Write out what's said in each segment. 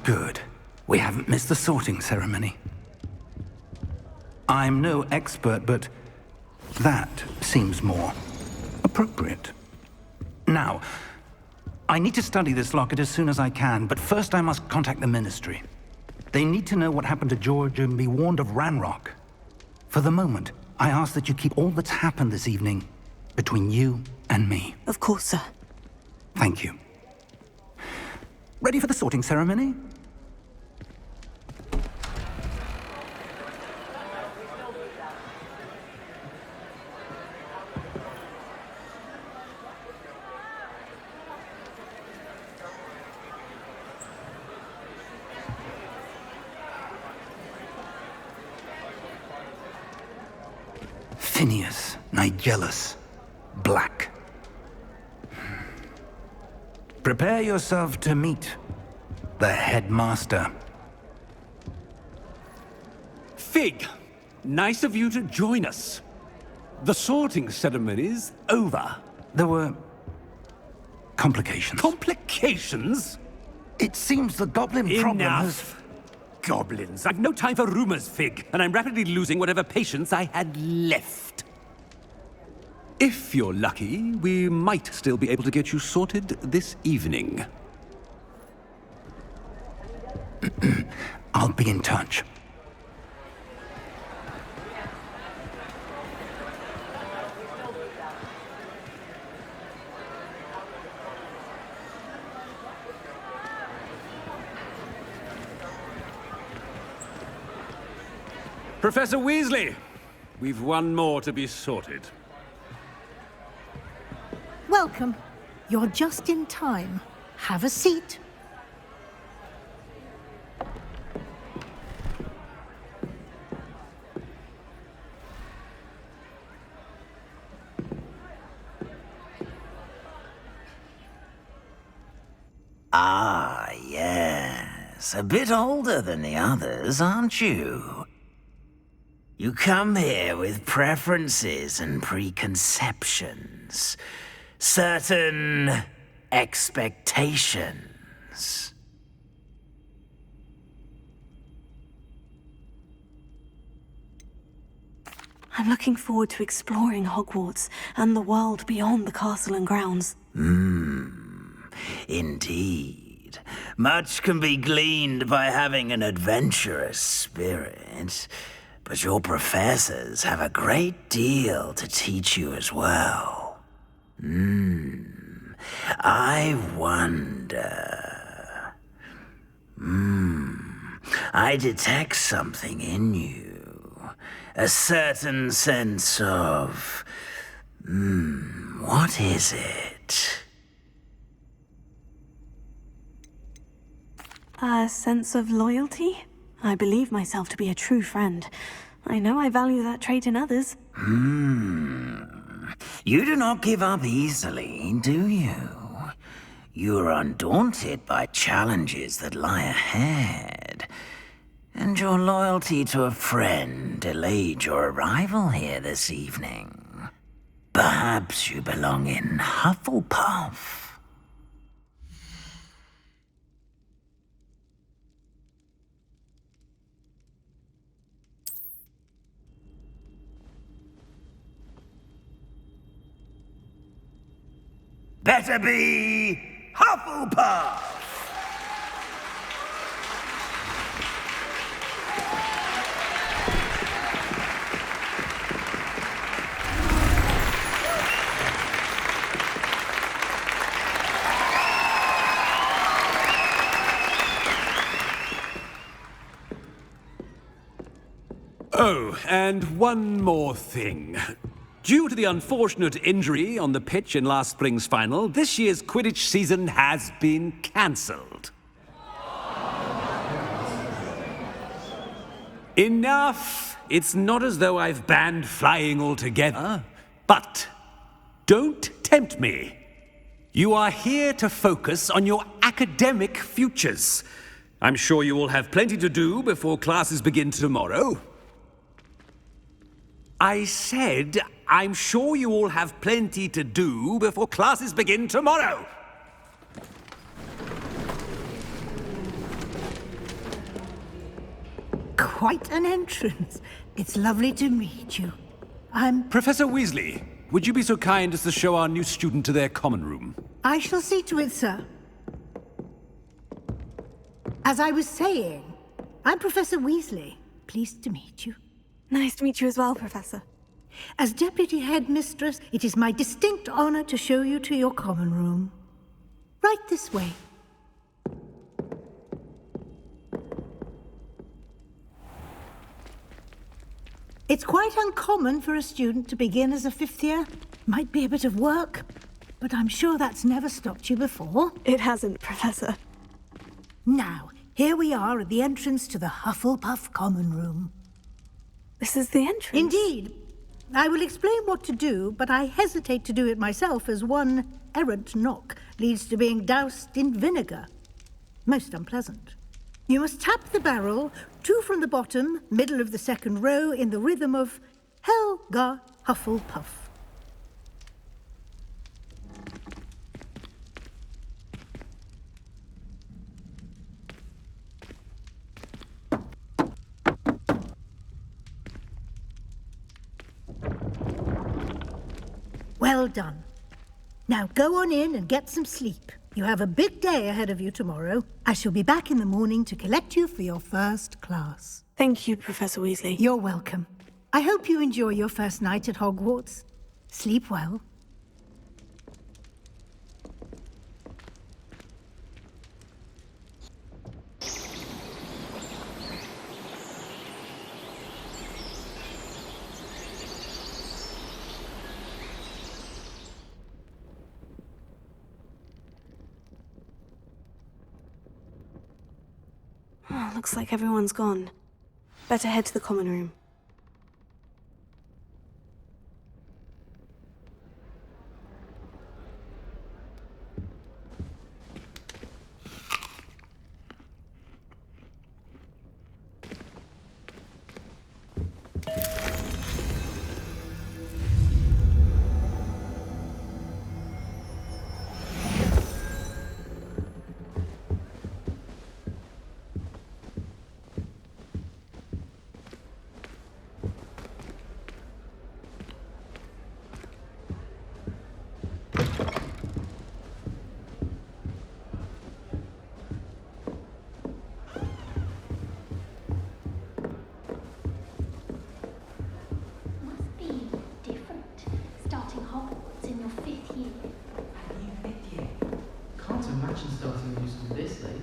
Good. We haven't missed the sorting ceremony. I'm no expert, but that seems more appropriate. Now, I need to study this locket as soon as I can, but first I must contact the Ministry. They need to know what happened to George and be warned of Ranrock. For the moment, I ask that you keep all that's happened this evening between you and me. Of course, sir. Thank you. Ready for the sorting ceremony? Phineas, Nigellus, Black. Prepare yourself to meet the headmaster. Fig, nice of you to join us. The sorting ceremony's over. There were complications. Complications? It seems the goblin problem has... Enough. Goblins. I've no time for rumors, Fig, and I'm rapidly losing whatever patience I had left. If you're lucky, we might still be able to get you sorted this evening. I'll be in touch. Professor Weasley, we've one more to be sorted. Welcome. You're just in time. Have a seat. Ah, yes. A bit older than the others, aren't you? You come here with preferences and preconceptions. Certain expectations. I'm looking forward to exploring Hogwarts and the world beyond the castle and grounds. Indeed. Much can be gleaned by having an adventurous spirit, but your professors have a great deal to teach you as well. I wonder... I detect something in you. A certain sense of... what is it? A sense of loyalty? I believe myself to be a true friend. I know I value that trait in others. You do not give up easily, do you? You are undaunted by challenges that lie ahead. And your loyalty to a friend delayed your arrival here this evening. Perhaps you belong in Hufflepuff. Better be Hufflepuff! Oh, and one more thing. Due to the unfortunate injury on the pitch in last spring's final, this year's Quidditch season has been cancelled. Enough! It's not as though I've banned flying altogether. But don't tempt me. You are here to focus on your academic futures. I'm sure you will have plenty to do before classes begin tomorrow. I said, I'm sure you all have plenty to do before classes begin tomorrow. quite an entrance. It's lovely to meet you. Professor Weasley, would you be so kind as to show our new student to their common room? I shall see to it, sir. As I was saying, I'm Professor Weasley. Pleased to meet you. Nice to meet you as well, Professor. As Deputy Headmistress, it is my distinct honor to show you to your common room. Right this way. It's quite uncommon for a student to begin as a fifth year. Might be a bit of work, but I'm sure that's never stopped you before. It hasn't, Professor. Now, here we are at the entrance to the Hufflepuff common room. This is the entrance? Indeed. I will explain what to do, but I hesitate to do it myself as one errant knock leads to being doused in vinegar. Most unpleasant. You must tap the barrel, 2 from the bottom, middle of the second row, in the rhythm of Helga Hufflepuff. Well done. Now go on in and get some sleep. You have a big day ahead of you tomorrow. I shall be back in the morning to collect you for your first class. Thank you, Professor Weasley. You're welcome. I hope you enjoy your first night at Hogwarts. Sleep well. Oh, looks like everyone's gone. Better head to the common room. Must be different, starting Hogwarts in your 5th year. New 5th year? Can't imagine starting new school this late.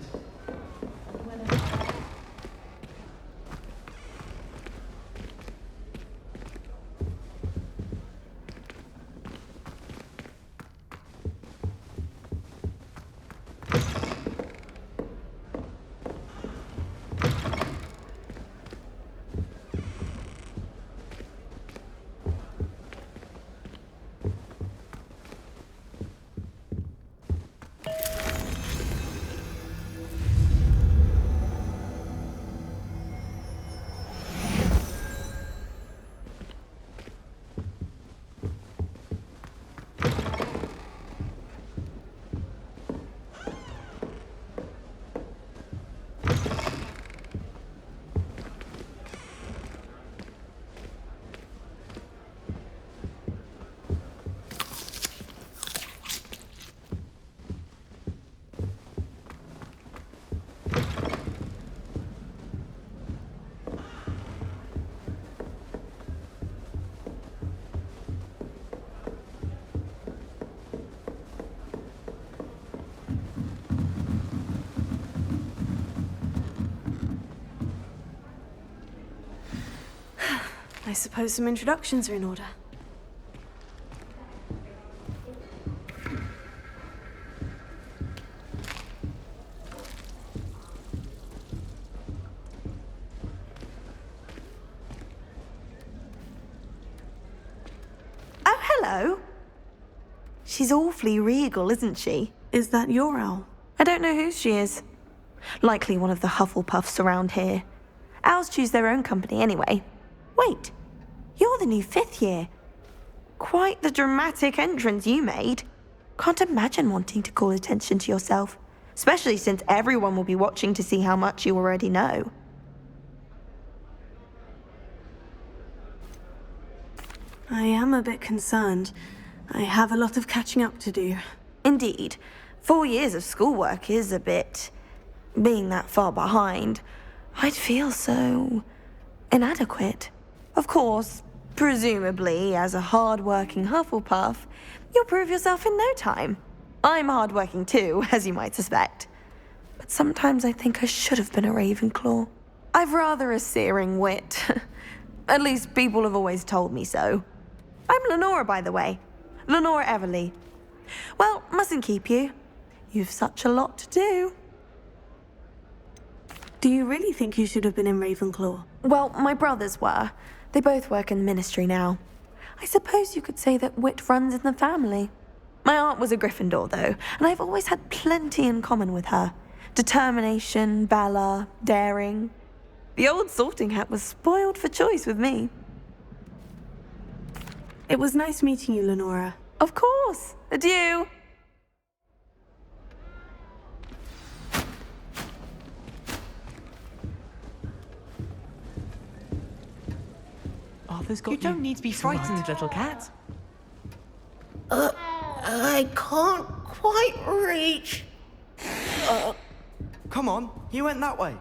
I suppose some introductions are in order. Oh, hello. She's awfully regal, isn't she? Is that your owl? I don't know who she is. Likely one of the Hufflepuffs around here. Owls choose their own company anyway. Wait, you're the new 5th year. Quite the dramatic entrance you made. Can't imagine wanting to call attention to yourself, especially since everyone will be watching to see how much you already know. I am a bit concerned. I have a lot of catching up to do. Indeed. 4 years of schoolwork is a bit... Being that far behind, I'd feel so... inadequate. Of course, presumably, as a hard-working Hufflepuff, you'll prove yourself in no time. I'm hard-working too, as you might suspect. But sometimes I think I should have been a Ravenclaw. I've rather a searing wit. At least people have always told me so. I'm Lenora, by the way. Lenora Everly. Well, mustn't keep you. You've such a lot to do. Do you really think you should have been in Ravenclaw? Well, my brothers were. They both work in the ministry now. I suppose you could say that wit runs in the family. My aunt was a Gryffindor, though, and I've always had plenty in common with her. Determination, valor, daring. The old sorting hat was spoiled for choice with me. It was nice meeting you, Lenora. Of course. Adieu. Arthur's got You don't need to be frightened, little cat. I can't quite reach. Come on, he went that way.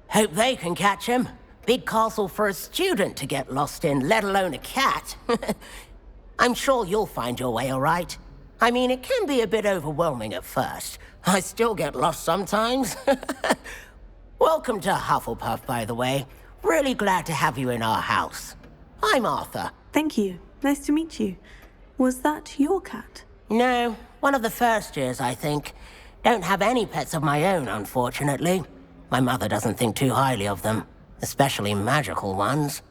Hope they can catch him. Big castle for a student to get lost in, let alone a cat. I'm sure you'll find your way all right. I mean, it can be a bit overwhelming at first. I still get lost sometimes. Welcome to Hufflepuff, by the way. Really glad to have you in our house. I'm Arthur. Thank you. Nice to meet you. Was that your cat? No, one of the first years, I think. Don't have any pets of my own, unfortunately. My mother doesn't think too highly of them, especially magical ones.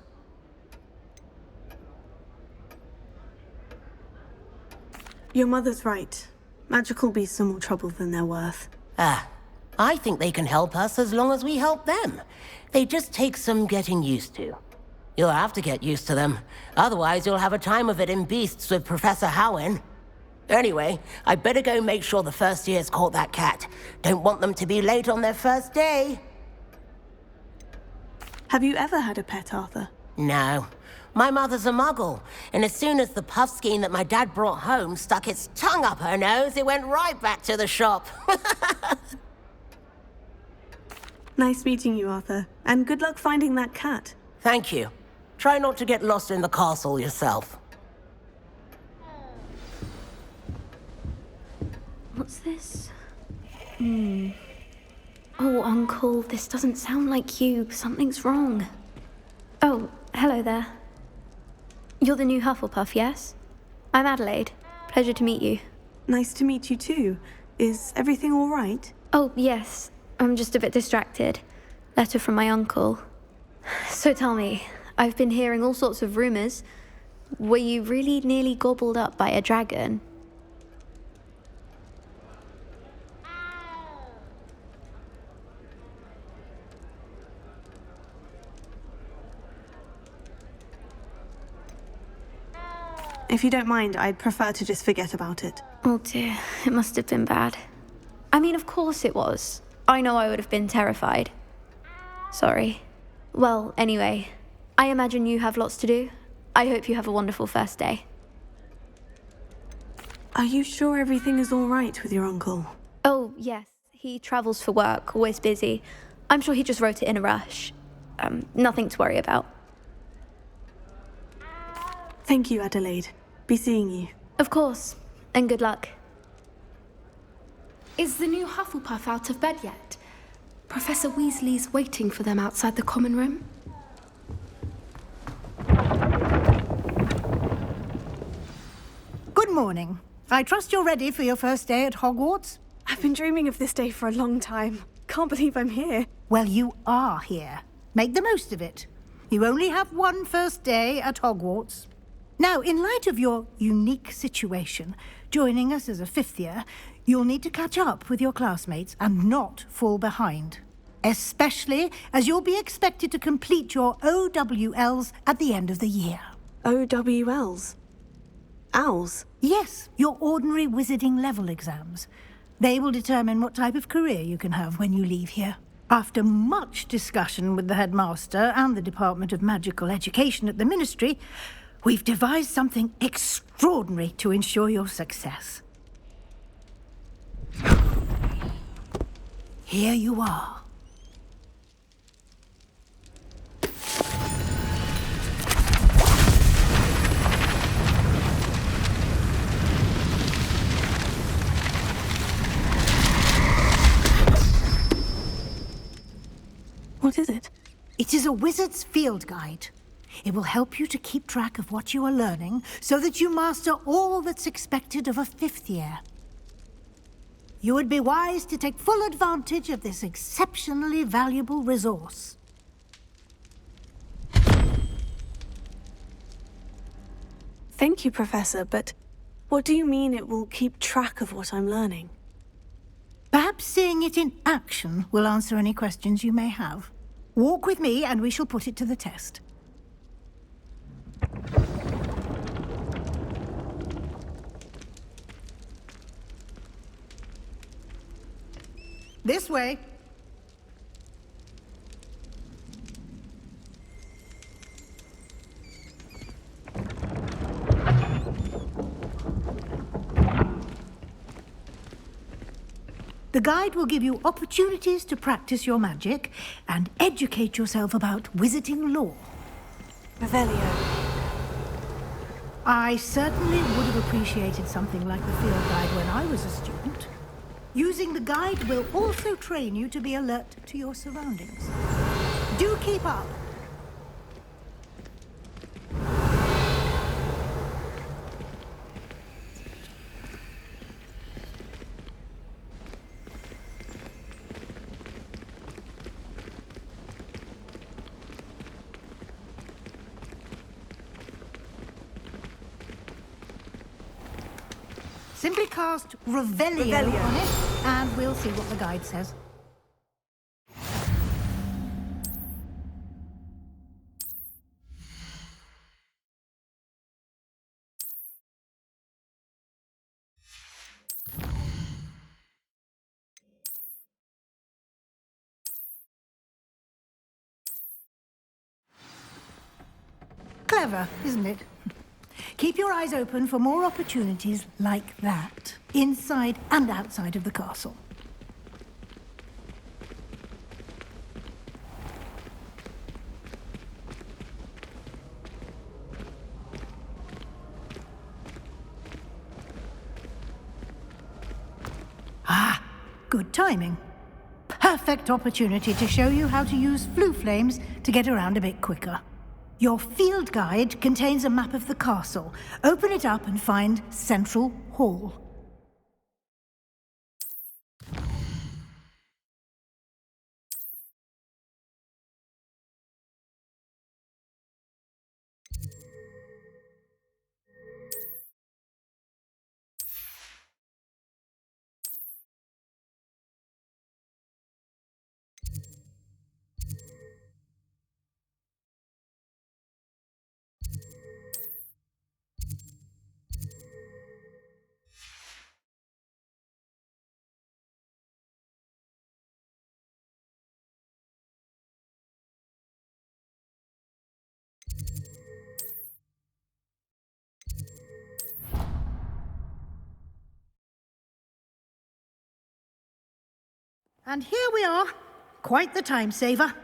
Your mother's right. Magical beasts are more trouble than they're worth. I think they can help us as long as we help them. They just take some getting used to. You'll have to get used to them. Otherwise, you'll have a time of it in Beasts with Professor Howin. Anyway, I'd better go make sure the first years caught that cat. Don't want them to be late on their first day. Have you ever had a pet, Arthur? No. My mother's a muggle, and as soon as the puffskein that my dad brought home stuck its tongue up her nose, it went right back to the shop. Nice meeting you, Arthur. And good luck finding that cat. Thank you. Try not to get lost in the castle yourself. What's this? Oh, Uncle, this doesn't sound like you. Something's wrong. Oh, hello there. You're the new Hufflepuff, yes? I'm Adelaide. Pleasure to meet you. Nice to meet you too. Is everything all right? Oh, yes. I'm just a bit distracted. Letter from my uncle. So tell me, I've been hearing all sorts of rumors. Were you really nearly gobbled up by a dragon? If you don't mind, I'd prefer to just forget about it. Oh dear, it must have been bad. I mean, of course it was. I know I would have been terrified. Sorry. Well, anyway, I imagine you have lots to do. I hope you have a wonderful first day. Are you sure everything is all right with your uncle? Oh, yes. He travels for work, always busy. I'm sure he just wrote it in a rush. Nothing to worry about. Thank you, Adelaide. Be seeing you. Of course, and good luck. Is the new Hufflepuff out of bed yet? Professor Weasley's waiting for them outside the common room. Good morning. I trust you're ready for your first day at Hogwarts? I've been dreaming of this day for a long time. Can't believe I'm here. Well, you are here. Make the most of it. You only have one first day at Hogwarts. Now, in light of your unique situation, joining us as a fifth year, you'll need to catch up with your classmates and not fall behind. Especially as you'll be expected to complete your OWLs at the end of the year. OWLs? Owls? Yes, your ordinary wizarding level exams. They will determine what type of career you can have when you leave here. After much discussion with the headmaster and the Department of Magical Education at the Ministry, We've devised something extraordinary to ensure your success. Here you are. What is it? It is a wizard's field guide. It will help you to keep track of what you are learning so that you master all that's expected of a 5th year. You would be wise to take full advantage of this exceptionally valuable resource. Thank you, Professor, but what do you mean it will keep track of what I'm learning? Perhaps seeing it in action will answer any questions you may have. Walk with me and we shall put it to the test. This way. The guide will give you opportunities to practice your magic and educate yourself about wizarding lore. Revelio. I certainly would have appreciated something like the field guide when I was a student. Using the guide will also train you to be alert to your surroundings. Do keep up. Simply cast Revelio on it, and we'll see what the guide says. Clever, isn't it? Keep your eyes open for more opportunities like that, inside and outside of the castle. Ah, good timing. Perfect opportunity to show you how to use flue flames to get around a bit quicker. Your field guide contains a map of the castle. Open it up and find Central Hall. And here we are. Quite the time saver.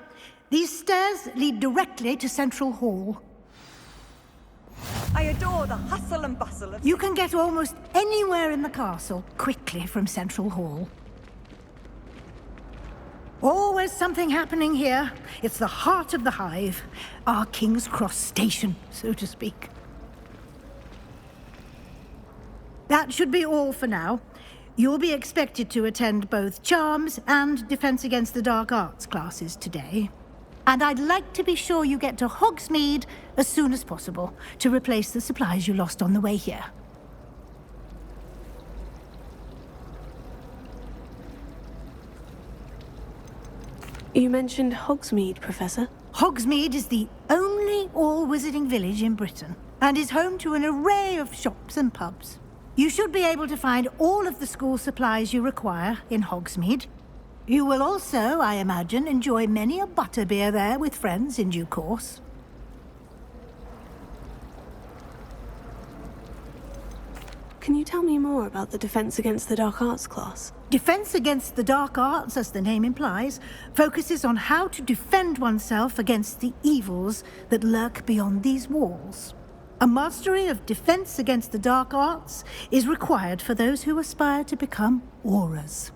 These stairs lead directly to Central Hall. I adore the hustle and bustle of... You can get almost anywhere in the castle quickly from Central Hall. Always something happening here. It's the heart of the hive. Our King's Cross station, so to speak. That should be all for now. You'll be expected to attend both Charms and Defense Against the Dark Arts classes today. And I'd like to be sure you get to Hogsmeade as soon as possible to replace the supplies you lost on the way here. You mentioned Hogsmeade, Professor. Hogsmeade is the only all-wizarding village in Britain and is home to an array of shops and pubs. You should be able to find all of the school supplies you require in Hogsmeade. You will also, I imagine, enjoy many a butterbeer there with friends in due course. Can you tell me more about the Defense Against the Dark Arts class? Defense Against the Dark Arts, as the name implies, focuses on how to defend oneself against the evils that lurk beyond these walls. A mastery of Defense Against the Dark Arts is required for those who aspire to become Aurors.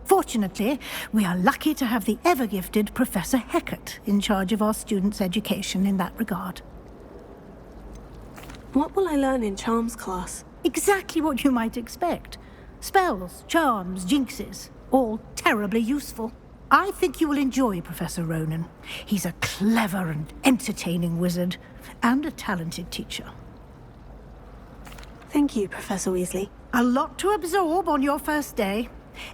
Fortunately, we are lucky to have the ever-gifted Professor Heckert in charge of our students' education in that regard. What will I learn in Charms class? Exactly what you might expect. Spells, charms, jinxes, all terribly useful. I think you will enjoy Professor Ronan. He's a clever and entertaining wizard, and a talented teacher. Thank you, Professor Weasley. A lot to absorb on your first day,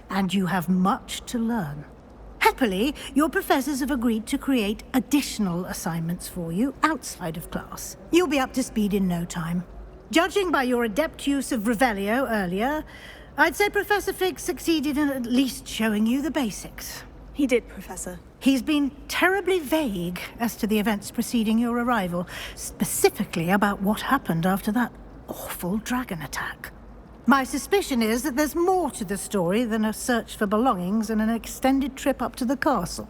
and you have much to learn. Happily, your professors have agreed to create additional assignments for you outside of class. You'll be up to speed in no time. Judging by your adept use of Revelio earlier, I'd say Professor Fig succeeded in at least showing you the basics. He did, Professor. He's been terribly vague as to the events preceding your arrival, specifically about what happened after that awful dragon attack. My suspicion is that there's more to the story than a search for belongings and an extended trip up to the castle.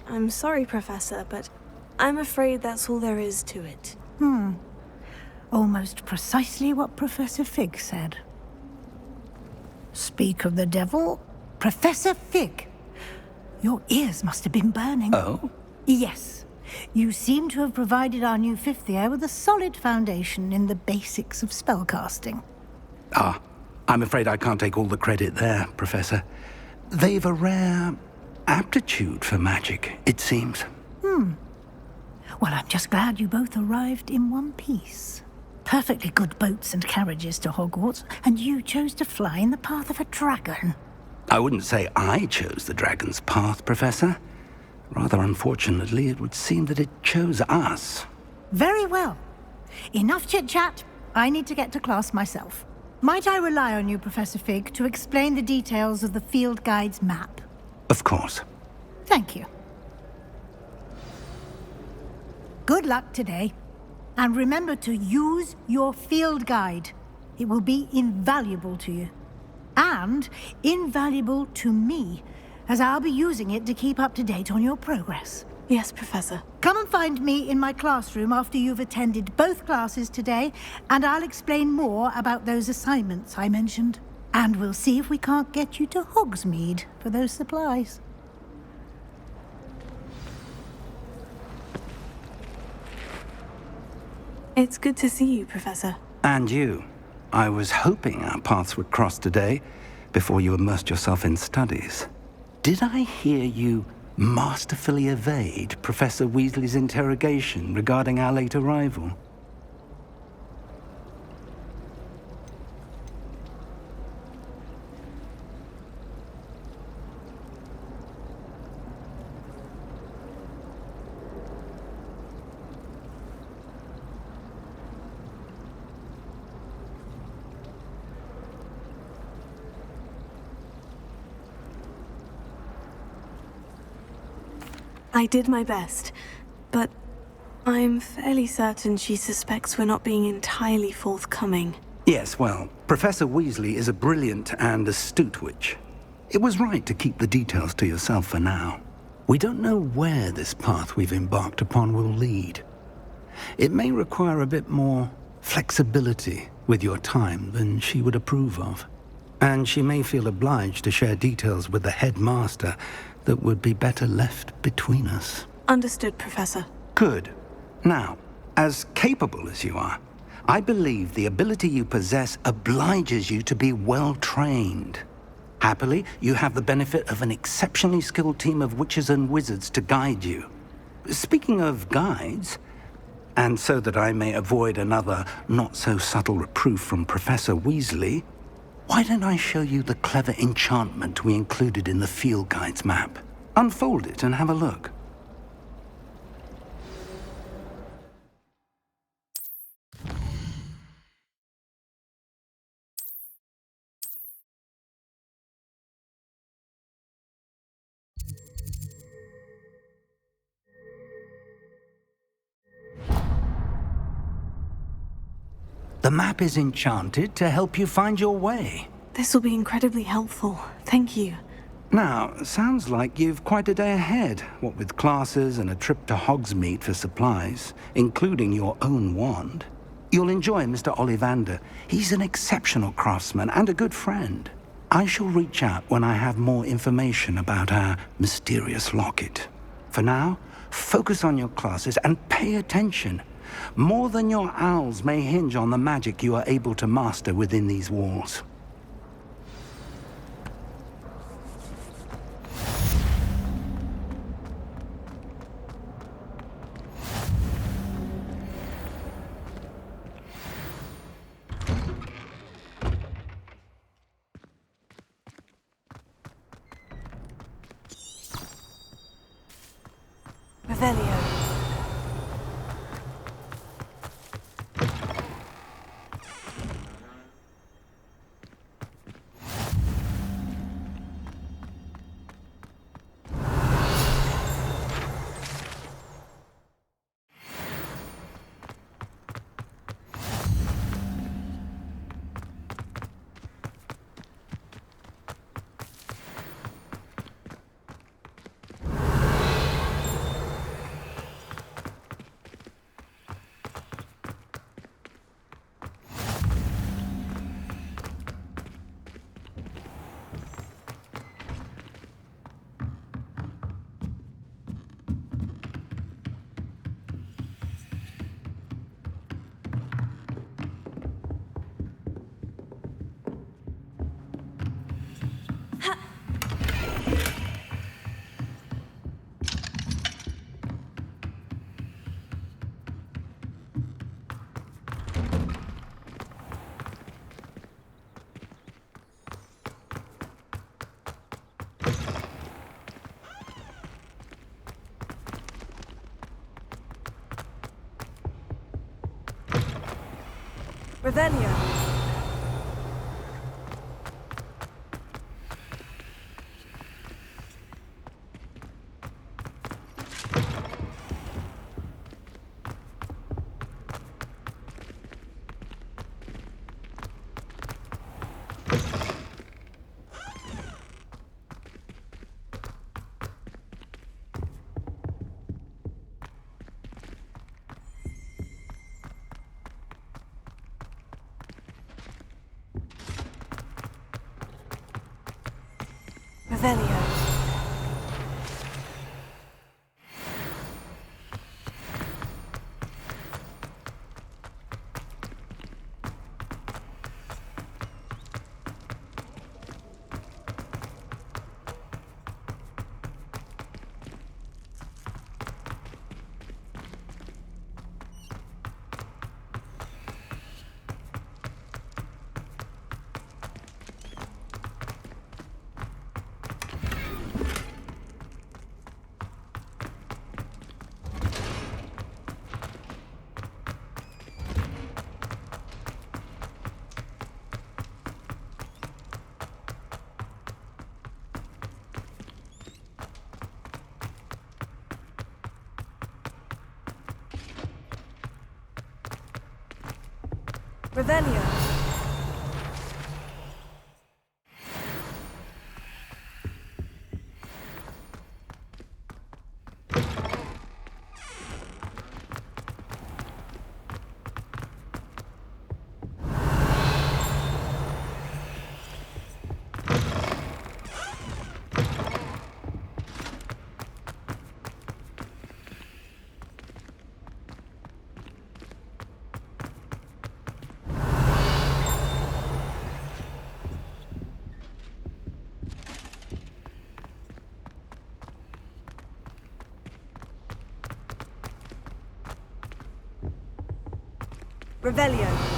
I'm sorry, Professor, but I'm afraid that's all there is to it. Almost precisely what Professor Fig said. Speak of the devil, Professor Fig. Your ears must have been burning. Oh? Yes. You seem to have provided our new fifth year with a solid foundation in the basics of spellcasting. Ah, I'm afraid I can't take all the credit there, Professor. They've a rare aptitude for magic, it seems. Well, I'm just glad you both arrived in one piece. Perfectly good boats and carriages to Hogwarts, and you chose to fly in the path of a dragon. I wouldn't say I chose the dragon's path, Professor. Rather unfortunately, it would seem that it chose us. Very well. Enough chit-chat. I need to get to class myself. Might I rely on you, Professor Fig, to explain the details of the field guide's map? Of course. Thank you. Good luck today. And remember to use your field guide. It will be invaluable to you. And invaluable to me, as I'll be using it to keep up to date on your progress. Yes, Professor. Come and find me in my classroom after you've attended both classes today, and I'll explain more about those assignments I mentioned. And we'll see if we can't get you to Hogsmeade for those supplies. It's good to see you, Professor. And you. I was hoping our paths would cross today, before you immersed yourself in studies. Did I hear you masterfully evade Professor Weasley's interrogation regarding our late arrival? I did my best, but I'm fairly certain she suspects we're not being entirely forthcoming. Yes, well, Professor Weasley is a brilliant and astute witch. It was right to keep the details to yourself for now. We don't know where this path we've embarked upon will lead. It may require a bit more flexibility with your time than she would approve of. And she may feel obliged to share details with the headmaster that would be better left between us. Understood, Professor. Good. Now, as capable as you are, I believe the ability you possess obliges you to be well-trained. Happily, you have the benefit of an exceptionally skilled team of witches and wizards to guide you. Speaking of guides, and so that I may avoid another not-so-subtle reproof from Professor Weasley, why don't I show you the clever enchantment we included in the field guide's map? Unfold it and have a look. The map is enchanted to help you find your way. This will be incredibly helpful. Thank you. Now, sounds like you've quite a day ahead, what with classes and a trip to Hogsmeade for supplies, including your own wand. You'll enjoy Mr. Ollivander. He's an exceptional craftsman and a good friend. I shall reach out when I have more information about our mysterious locket. For now, focus on your classes and pay attention. More than your owls may hinge on the magic you are able to master within these walls. Revelio. Revelio. Revelio. Revelio. Revelio.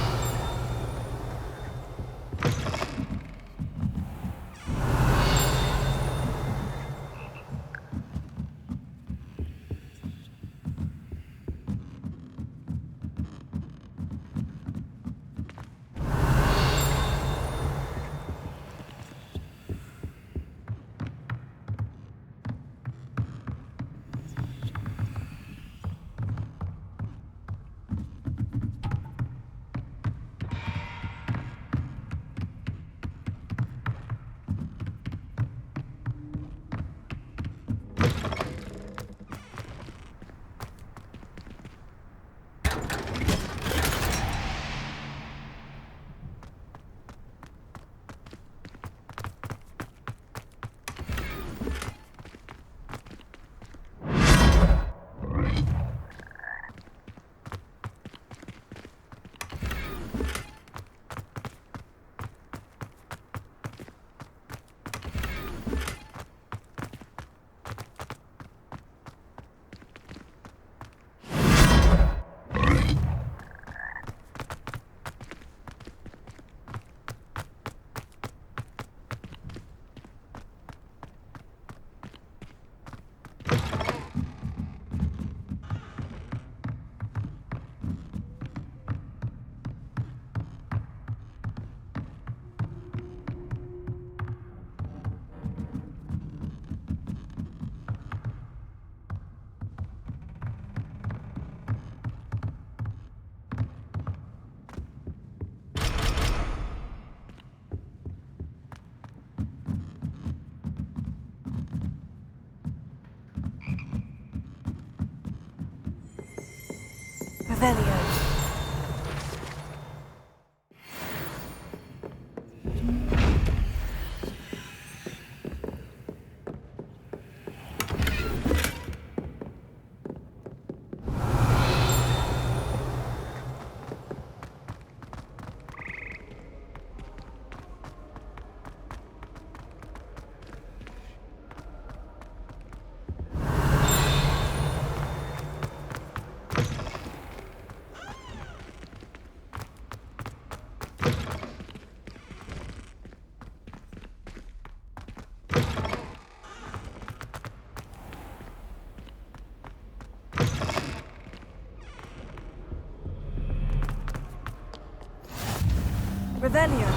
Revelio.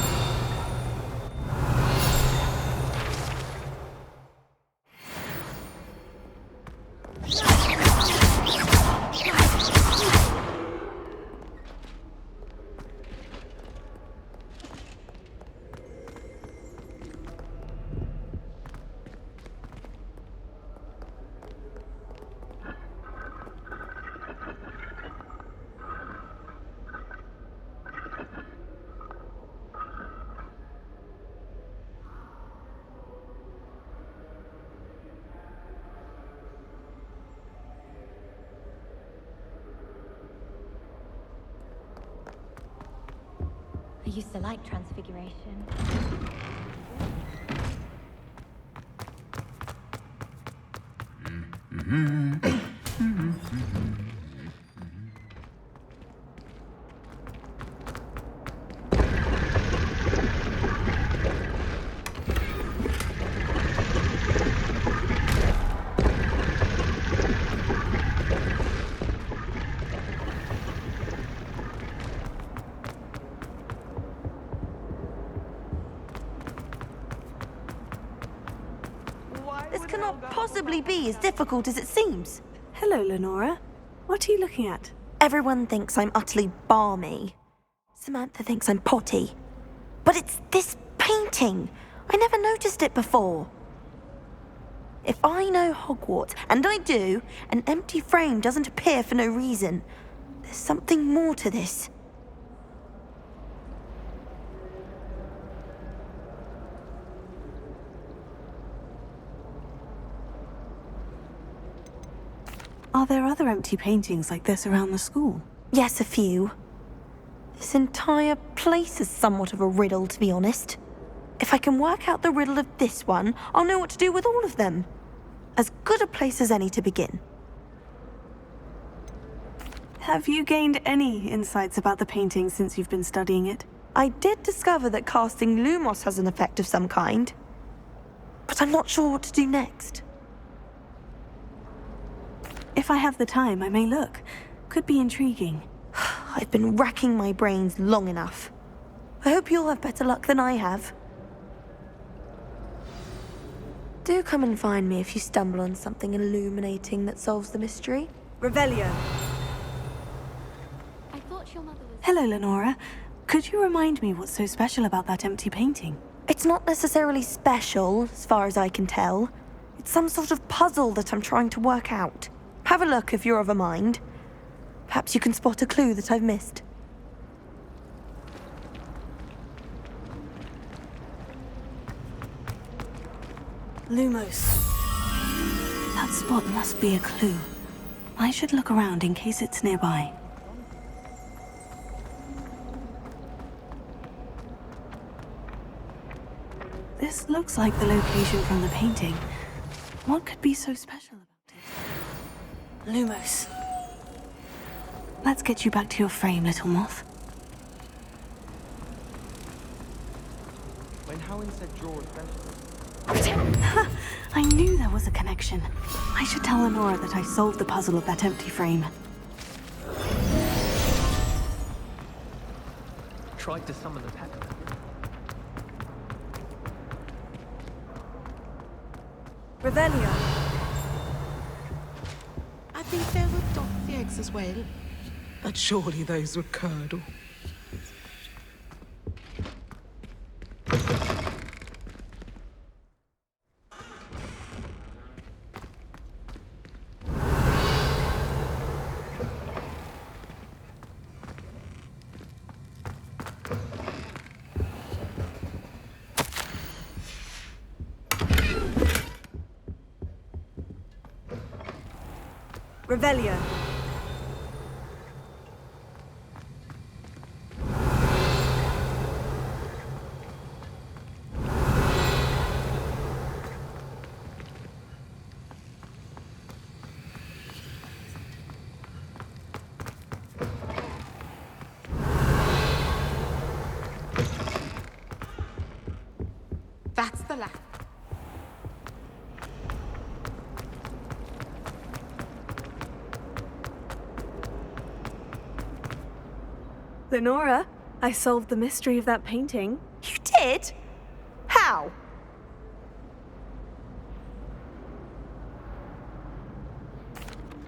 I used to like Transfiguration. This cannot possibly be as difficult as it seems. Hello, Lenora. What are you looking at? Everyone thinks I'm utterly balmy. Samantha thinks I'm potty. But it's this painting. I never noticed it before. If I know Hogwarts, and I do, an empty frame doesn't appear for no reason. There's something more to this. Are there other empty paintings like this around the school? Yes, a few. This entire place is somewhat of a riddle, to be honest. If I can work out the riddle of this one, I'll know what to do with all of them. As good a place as any to begin. Have you gained any insights about the painting since you've been studying it? I did discover that casting Lumos has an effect of some kind. But I'm not sure what to do next. If I have the time, I may look. Could be intriguing. I've been racking my brains long enough. I hope you'll have better luck than I have. Do come and find me if you stumble on something illuminating that solves the mystery. Revelio. I thought your mother was... Hello, Lenora. Could you remind me what's so special about that empty painting? It's not necessarily special, as far as I can tell. It's some sort of puzzle that I'm trying to work out. Have a look if you're of a mind. Perhaps you can spot a clue that I've missed. Lumos. That spot must be a clue. I should look around in case it's nearby. This looks like the location from the painting. What could be so special about it? Lumos. Let's get you back to your frame, little moth. When Helen said draw especially. Ha! I knew there was a connection. I should tell Lenora that I solved the puzzle of that empty frame. Tried to summon the pepper. Revelio. I think there were dot the eggs as well. But surely those would curdle. Revelio. That's the last. Lenora, I solved the mystery of that painting. You did? How?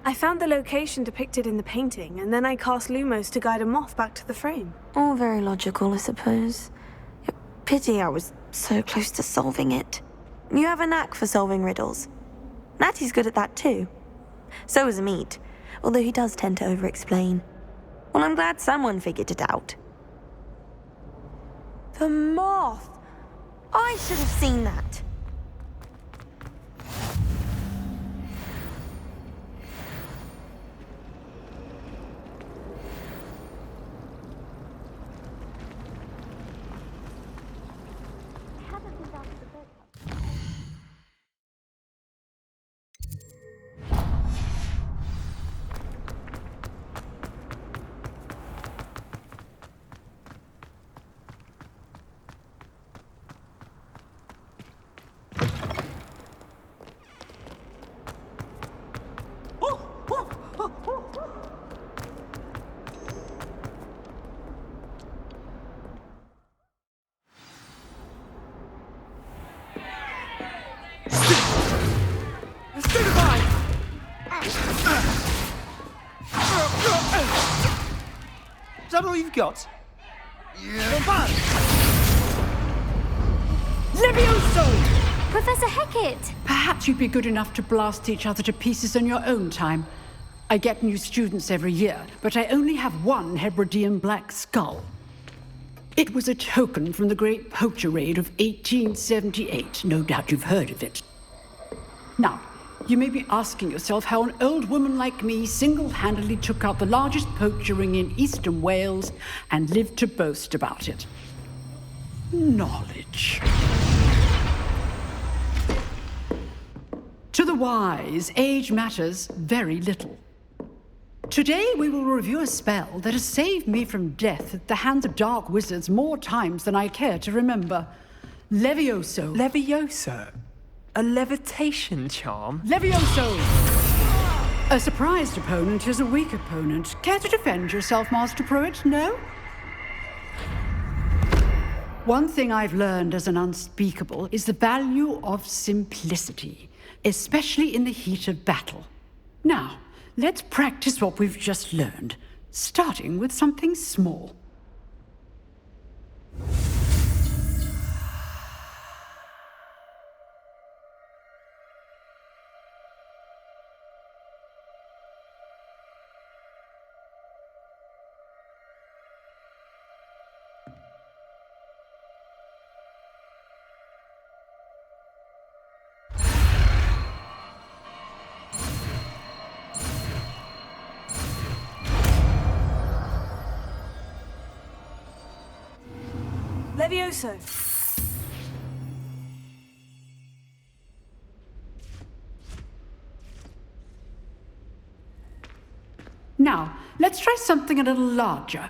I found the location depicted in the painting, and then I cast Lumos to guide a moth back to the frame. All very logical, I suppose. Pity I was so close to solving it. You have a knack for solving riddles. Natty's good at that too. So is Amit, although he does tend to over-explain. Well, I'm glad someone figured it out. The moth! I should have seen that. Is that all you've got? Yeah. Levioso! Professor Hecat! Perhaps you'd be good enough to blast each other to pieces on your own time. I get new students every year, but I only have one Hebridean black skull. It was a token from the Great Poacher Raid of 1878. No doubt you've heard of it. Now, you may be asking yourself how an old woman like me single-handedly took out the largest poacher ring in eastern Wales and lived to boast about it. Knowledge. To the wise, age matters very little. Today we will review a spell that has saved me from death at the hands of dark wizards more times than I care to remember. Levioso. Levioso? A levitation charm? Levioso! A surprised opponent is a weak opponent. Care to defend yourself, Master Pruitt? No? One thing I've learned as an unspeakable is the value of simplicity, especially in the heat of battle. Now, let's practice what we've just learned, starting with something small. Levioso. Now, let's try something a little larger.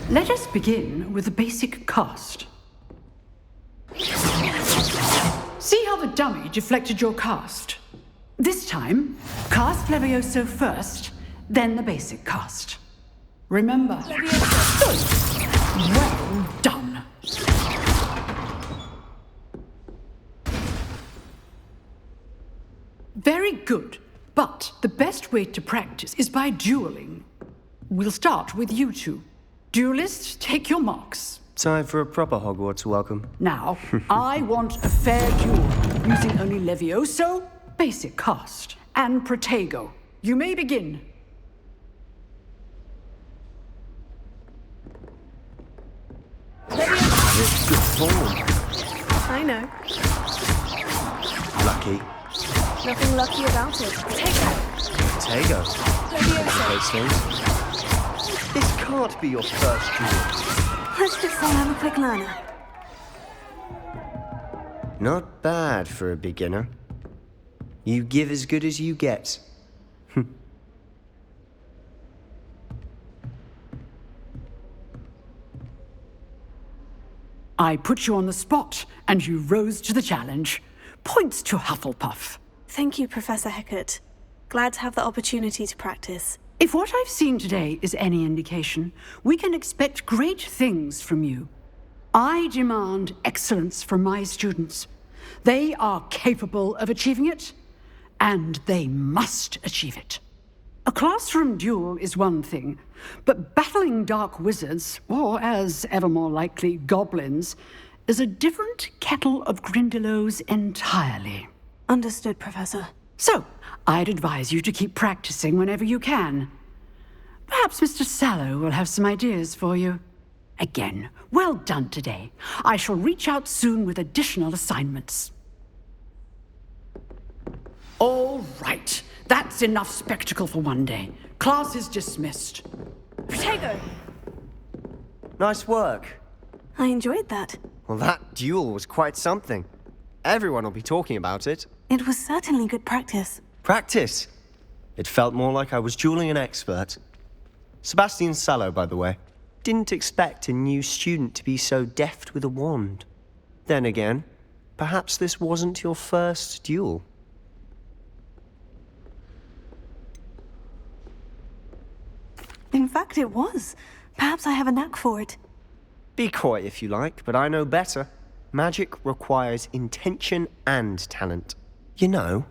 Let us begin with the basic cast. See how the dummy deflected your cast? This time, cast Levioso first, then the basic cast. Remember. Good. Well done. Very good. But the best way to practice is by dueling. We'll start with you two. Duelists, take your marks. Time for a proper Hogwarts welcome. Now, I want a fair duel, using only Levioso, basic cast, and Protego. You may begin. It's good form. I know. Lucky. Nothing lucky about it. Protego. Levioso. This can't be your first duel. Let's just say I'm a quick learner. Not bad for a beginner. You give as good as you get. I put you on the spot, and you rose to the challenge. Points to Hufflepuff. Thank you, Professor Hecat. Glad to have the opportunity to practice. If what I've seen today is any indication, we can expect great things from you. I demand excellence from my students. They are capable of achieving it, and they must achieve it. A classroom duel is one thing, but battling dark wizards, or as ever more likely, goblins, is a different kettle of Grindylows entirely. Understood, Professor. So, I'd advise you to keep practicing whenever you can. Perhaps Mr. Sallow will have some ideas for you. Again, well done today. I shall reach out soon with additional assignments. All right. That's enough spectacle for one day. Class is dismissed. Protego! Nice work. I enjoyed that. Well, that duel was quite something. Everyone will be talking about it. It was certainly good practice. Practice? It felt more like I was dueling an expert. Sebastian Sallow, by the way. Didn't expect a new student to be so deft with a wand. Then again, perhaps this wasn't your first duel. In fact, it was. Perhaps I have a knack for it. Be coy if you like, but I know better. Magic requires intention and talent. You know,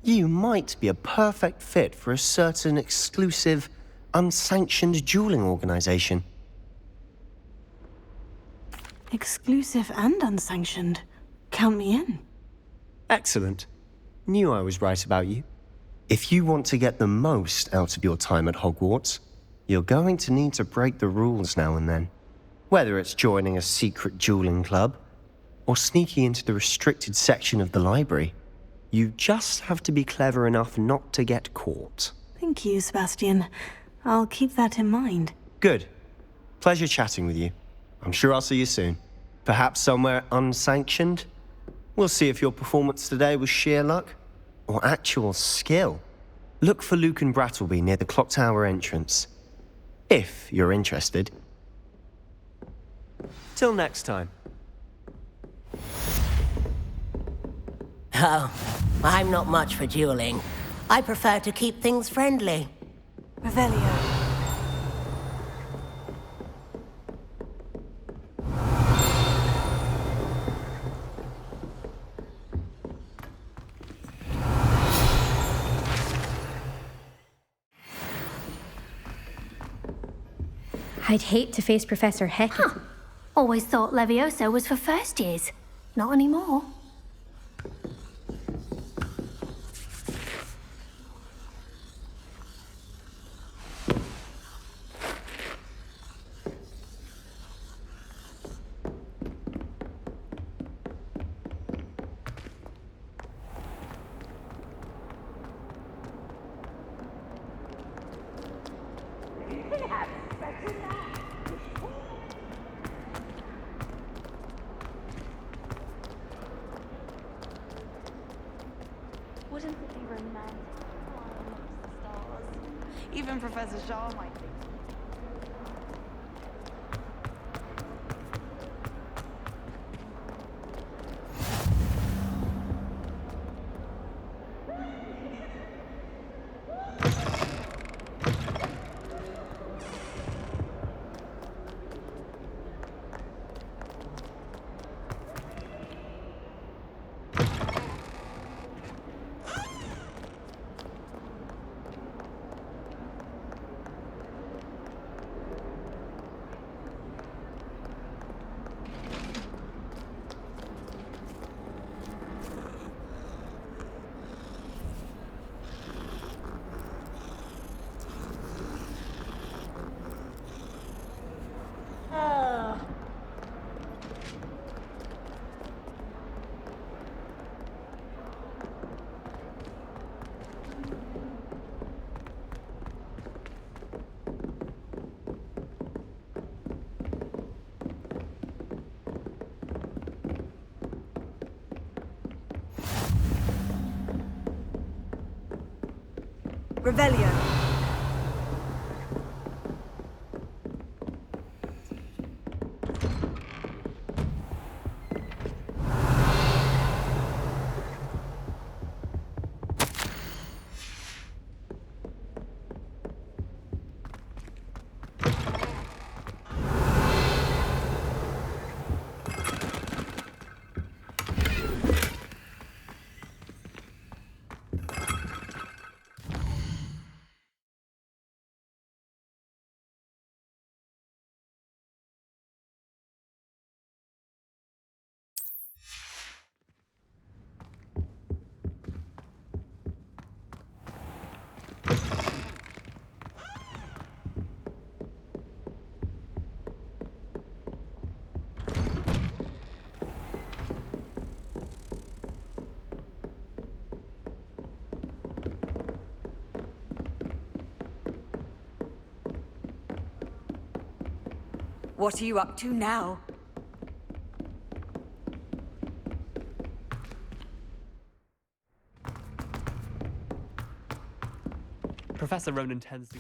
you might be a perfect fit for a certain exclusive, unsanctioned dueling organization. Exclusive and unsanctioned. Count me in. Excellent. Knew I was right about you. If you want to get the most out of your time at Hogwarts, you're going to need to break the rules now and then. Whether it's joining a secret dueling club, or sneaking into the restricted section of the library, you just have to be clever enough not to get caught. Thank you, Sebastian. I'll keep that in mind. Good. Pleasure chatting with you. I'm sure I'll see you soon. Perhaps somewhere unsanctioned? We'll see if your performance today was sheer luck or actual skill. Look for Luke and Brattleby near the clock tower entrance. If you're interested. Till next time. Oh, I'm not much for dueling. I prefer to keep things friendly. Revelio. I'd hate to face Professor Hecat. Always thought Levioso was for first years. Not anymore. Wouldn't it be romantic? Flying the stars. Even Professor Shaw might think. Revelio. What are you up to now? Professor Ronan tends to...